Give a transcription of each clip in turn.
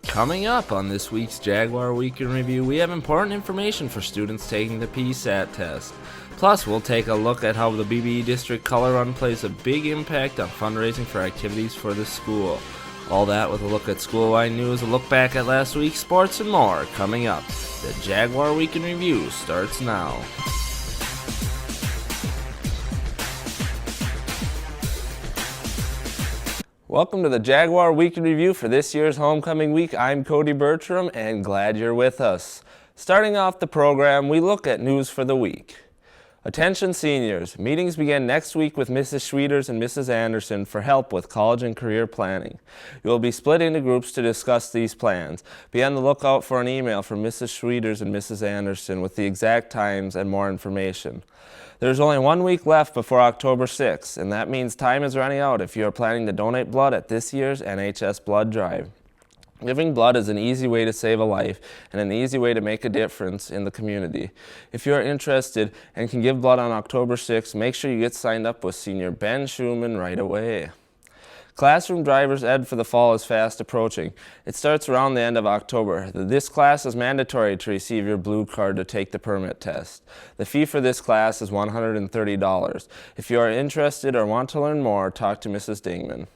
Coming up on this week's Jaguar Week in Review, we have important information for students taking the PSAT test. Plus, we'll take a look at how the BBE District Color Run plays a big impact on fundraising for activities for the school. All that with a look at school-wide news, a look back at last week's sports, and more coming up. The Jaguar Week in Review starts now. Welcome to the Jaguar Week in Review for this year's homecoming week. I'm Cody Bertram and glad you're with us. Starting off the program, we look at news for the week. Attention seniors, meetings begin next week with Mrs. Schwieters and Mrs. Anderson for help with college and career planning. You will be split into groups to discuss these plans. Be on the lookout for an email from Mrs. Schwieters and Mrs. Anderson with the exact times and more information. There's only 1 week left before October 6th, and that means time is running out if you are planning to donate blood at this year's NHS blood drive. Giving blood is an easy way to save a life and an easy way to make a difference in the community. If you are interested and can give blood on October 6th, make sure you get signed up with Senior Ben Schumann right away. Classroom driver's ed for the fall is fast approaching. It starts around the end of October. This class is mandatory to receive your blue card to take the permit test. The fee for this class is $130. If you are interested or want to learn more, talk to Mrs. Dingman.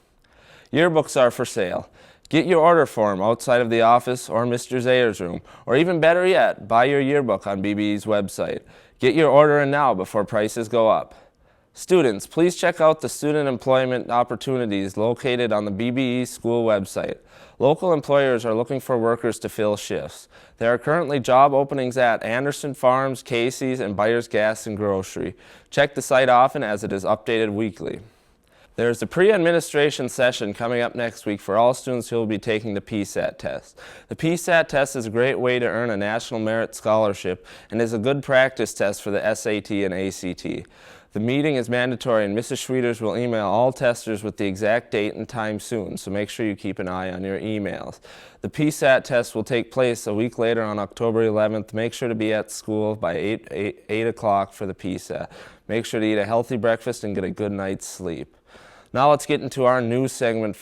Yearbooks are for sale. Get your order form outside of the office or Mr. Zayer's room, or even better yet, buy your yearbook on BBE's website. Get your order in now before prices go up. Students, please check out the student employment opportunities located on the BBE school website. Local employers are looking for workers to fill shifts. There are currently job openings at Anderson Farms, Casey's, and Byers Gas and Grocery. Check the site often as it is updated weekly. There is a pre-administration session coming up next week for all students who will be taking the PSAT test. The PSAT test is a great way to earn a National Merit Scholarship and is a good practice test for the SAT and ACT. The meeting is mandatory and Mrs. Schwieters will email all testers with the exact date and time soon, so make sure you keep an eye on your emails. The PSAT test will take place a week later on October 11th. Make sure to be at school by 8 o'clock for the PSAT. Make sure to eat a healthy breakfast and get a good night's sleep. Now let's get into our new segment,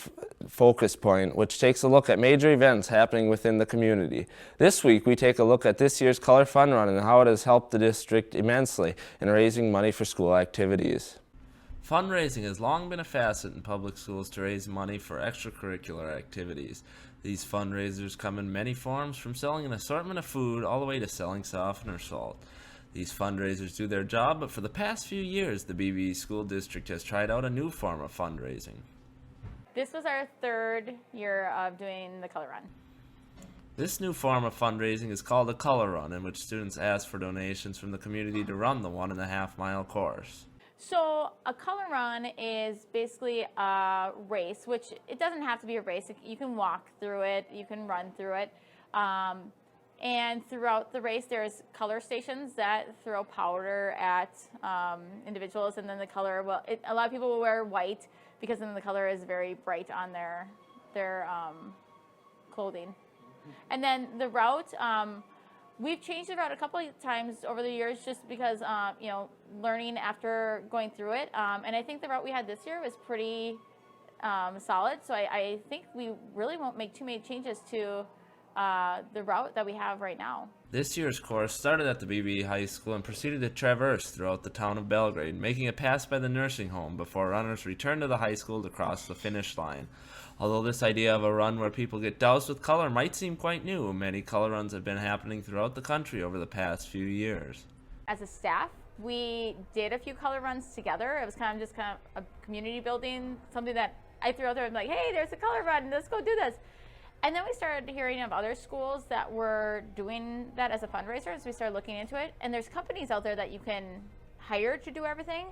Focus Point, which takes a look at major events happening within the community. This week, we take a look at this year's Color Fun Run and how it has helped the district immensely in raising money for school activities. Fundraising has long been a facet in public schools to raise money for extracurricular activities. These fundraisers come in many forms, from selling an assortment of food all the way to selling softener salt. These fundraisers do their job, but for the past few years, the BBE School District has tried out a new form of fundraising. This was our third year of doing the Color Run. This new form of fundraising is called a Color Run, in which students ask for donations from the community to run the 1.5 mile course. So a Color Run is basically a race, which it doesn't have to be a race. You can walk through it, you can run through it. And throughout the race, there's color stations that throw powder at individuals, and then the color, a lot of people will wear white because then the color is very bright on their clothing. And then the route, we've changed the route a couple of times over the years just because, learning after going through it. And I think the route we had this year was pretty solid, so I think we really won't make too many changes to the route that we have right now. This year's course started at the BBE High School and proceeded to traverse throughout the town of Belgrade, making it pass by the nursing home before runners returned to the high school to cross the finish line. Although this idea of a run where people get doused with color might seem quite new, many color runs have been happening throughout the country over the past few years. As a staff, we did a few color runs together. It was kind of a community building, something that I threw out there and like, hey, there's a color run, let's go do this. And then we started hearing of other schools that were doing that as a fundraiser, so we started looking into it. And there's companies out there that you can hire to do everything.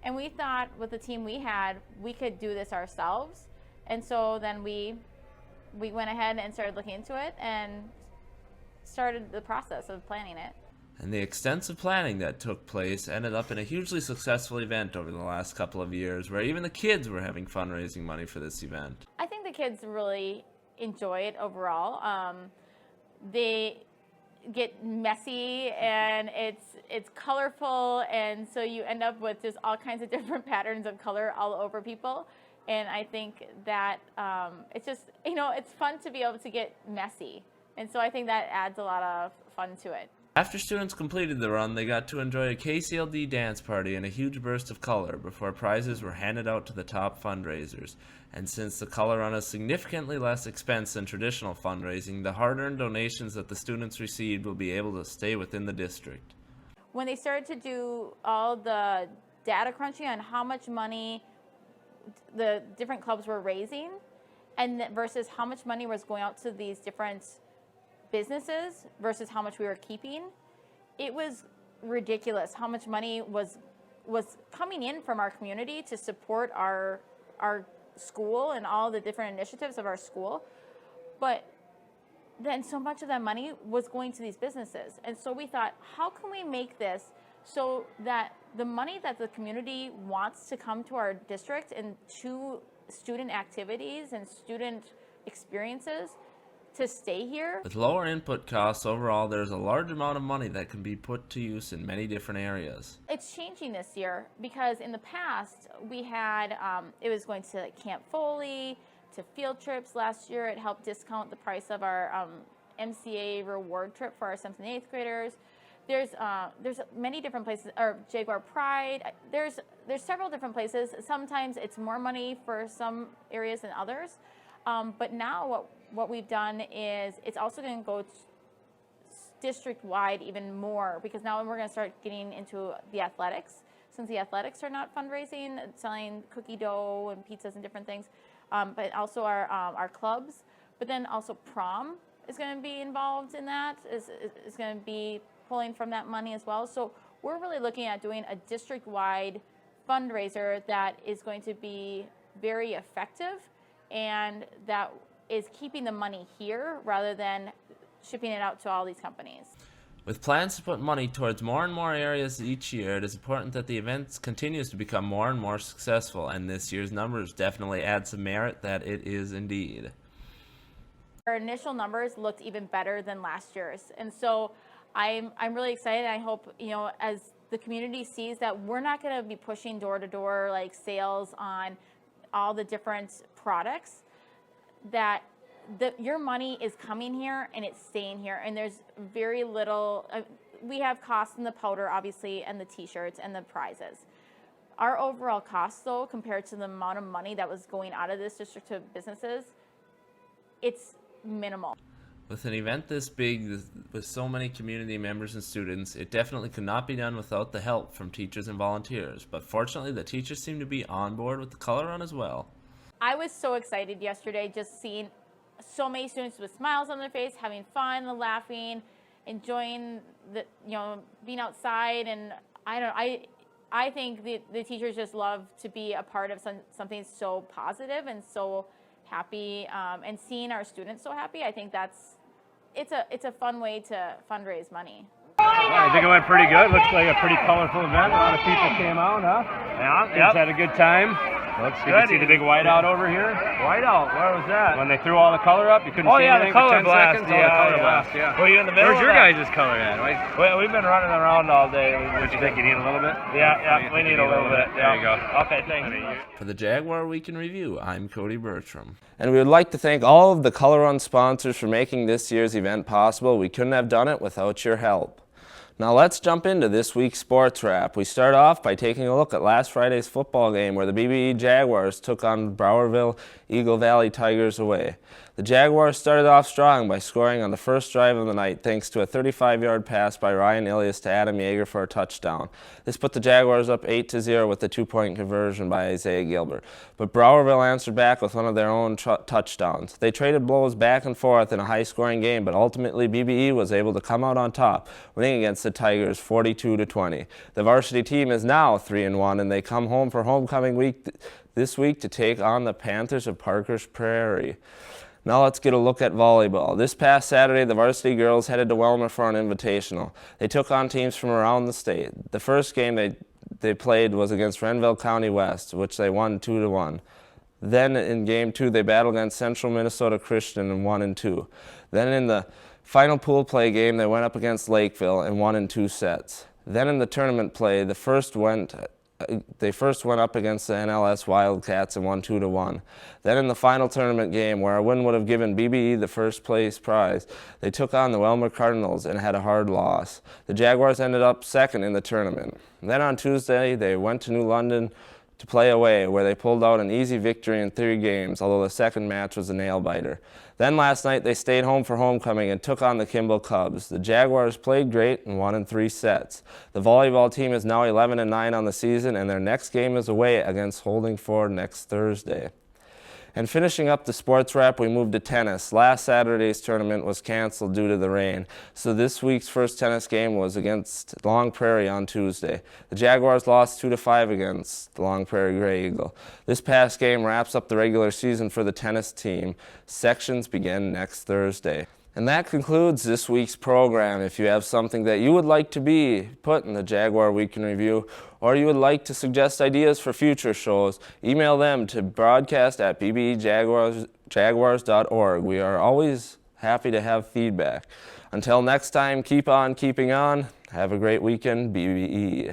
And we thought with the team we had, we could do this ourselves. And so then we went ahead and started looking into it and started the process of planning it. And the extensive planning that took place ended up in a hugely successful event over the last couple of years, where even the kids were having fundraising money for this event. I think the kids really enjoy it overall. They get messy and it's colorful, and so you end up with just all kinds of different patterns of color all over people. And I think that it's just, it's fun to be able to get messy. And so I think that adds a lot of fun to it. After students completed the run, they got to enjoy a KCLD dance party and a huge burst of color before prizes were handed out to the top fundraisers. And since the color run is significantly less expense than traditional fundraising, the hard-earned donations that the students received will be able to stay within the district. When they started to do all the data crunching on how much money the different clubs were raising and versus how much money was going out to these different businesses versus how much we were keeping, it was ridiculous how much money was coming in from our community to support our school and all the different initiatives of our school. But then so much of that money was going to these businesses. And so we thought, how can we make this so that the money that the community wants to come to our district and to student activities and student experiences to stay here? With lower input costs overall, there's a large amount of money that can be put to use in many different areas. It's changing this year because in the past we had, it was going to Camp Foley, to field trips. Last year it helped discount the price of our MCA reward trip for our 7th and 8th graders. There's many different places, or Jaguar Pride. There's several different places. Sometimes it's more money for some areas than others. But now what we've done is it's also going to go district-wide even more, because now we're going to start getting into the athletics. Since the athletics are not fundraising, selling cookie dough and pizzas and different things, but also our clubs. But then also prom is going to be involved in that, is going to be pulling from that money as well. So we're really looking at doing a district-wide fundraiser that is going to be very effective and that is keeping the money here rather than shipping it out to all these companies. With plans to put money towards more and more areas each year, it is important that the event continues to become more and more successful, and this year's numbers definitely add some merit that it is indeed. Our initial numbers looked even better than last year's, and so I'm really excited. I hope, as the community sees that we're not going to be pushing door-to-door like sales on all the different products, that your money is coming here and it's staying here, and there's very little, we have costs in the powder obviously and the t-shirts and the prizes. Our overall cost though, compared to the amount of money that was going out of this district to businesses, it's minimal. With an event this big, with so many community members and students, it definitely could not be done without the help from teachers and volunteers. But fortunately, the teachers seem to be on board with the color run as well. I was so excited yesterday just seeing so many students with smiles on their face, having fun, laughing, enjoying being outside. And I think the teachers just love to be a part of something so positive and so happy, and seeing our students so happy. I think it's a fun way to fundraise money. I think it went pretty good. Looks like a pretty colorful event. A lot of people came out, huh? Yeah, Kids had a good time. Looks You good. can see the big whiteout over here. Whiteout, where was that? When they threw all the color up, you couldn't see the anything for color 10 blast. seconds. Oh, the color blast, yeah. Were you in the middle Where's of your that? guys' color at? We've been running around all day. What you think? You need a little bit? Yeah, we need a little bit. There you go. Okay, thank you. For the Jaguar Week in Review, I'm Cody Bertram. And we would like to thank all of the Color Run sponsors for making this year's event possible. We couldn't have done it without your help. Now let's jump into this week's sports wrap. We start off by taking a look at last Friday's football game where the BBE Jaguars took on Browerville Eagle Valley Tigers away. The Jaguars started off strong by scoring on the first drive of the night thanks to a 35-yard pass by Ryan Ilias to Adam Yeager for a touchdown. This put the Jaguars up 8-0 with the 2-point conversion by Isaiah Gilbert. But Browerville answered back with one of their own touchdowns. They traded blows back and forth in a high-scoring game, but ultimately BBE was able to come out on top, winning against the Tigers 42-20. The varsity team is now 3-1, and they come home for homecoming week this week to take on the Panthers of Parker's Prairie. Now let's get a look at volleyball. This past Saturday, the varsity girls headed to Wilmer for an invitational. They took on teams from around the state. The first game they played was against Renville County West, which they won 2-1. Then in Game 2, they battled against Central Minnesota Christian and won in 2. Then in the final pool play game, they went up against Lakeville and won in 2 sets. Then in the tournament play, the first went They first went up against the NLS Wildcats and won 2-1. Then in the final tournament game, where a win would have given BBE the first place prize, they took on the Welmer Cardinals and had a hard loss. The Jaguars ended up second in the tournament. Then on Tuesday, they went to New London to play away, where they pulled out an easy victory in 3 games, although the second match was a nail-biter. Then last night, they stayed home for homecoming and took on the Kimball Cubs. The Jaguars played great and won in 3 sets. The volleyball team is now 11-9 on the season, and their next game is away against Holding Ford next Thursday. And finishing up the sports wrap, we moved to tennis. Last Saturday's tournament was canceled due to the rain, so this week's first tennis game was against Long Prairie on Tuesday. The Jaguars lost 2-5 against the Long Prairie Grey Eagle. This past game wraps up the regular season for the tennis team. Sections begin next Thursday. And that concludes this week's program. If you have something that you would like to be put in the Jaguar Week in Review, or you would like to suggest ideas for future shows, email them to broadcast@bbejaguars.org. We are always happy to have feedback. Until next time, keep on keeping on. Have a great weekend, BBE.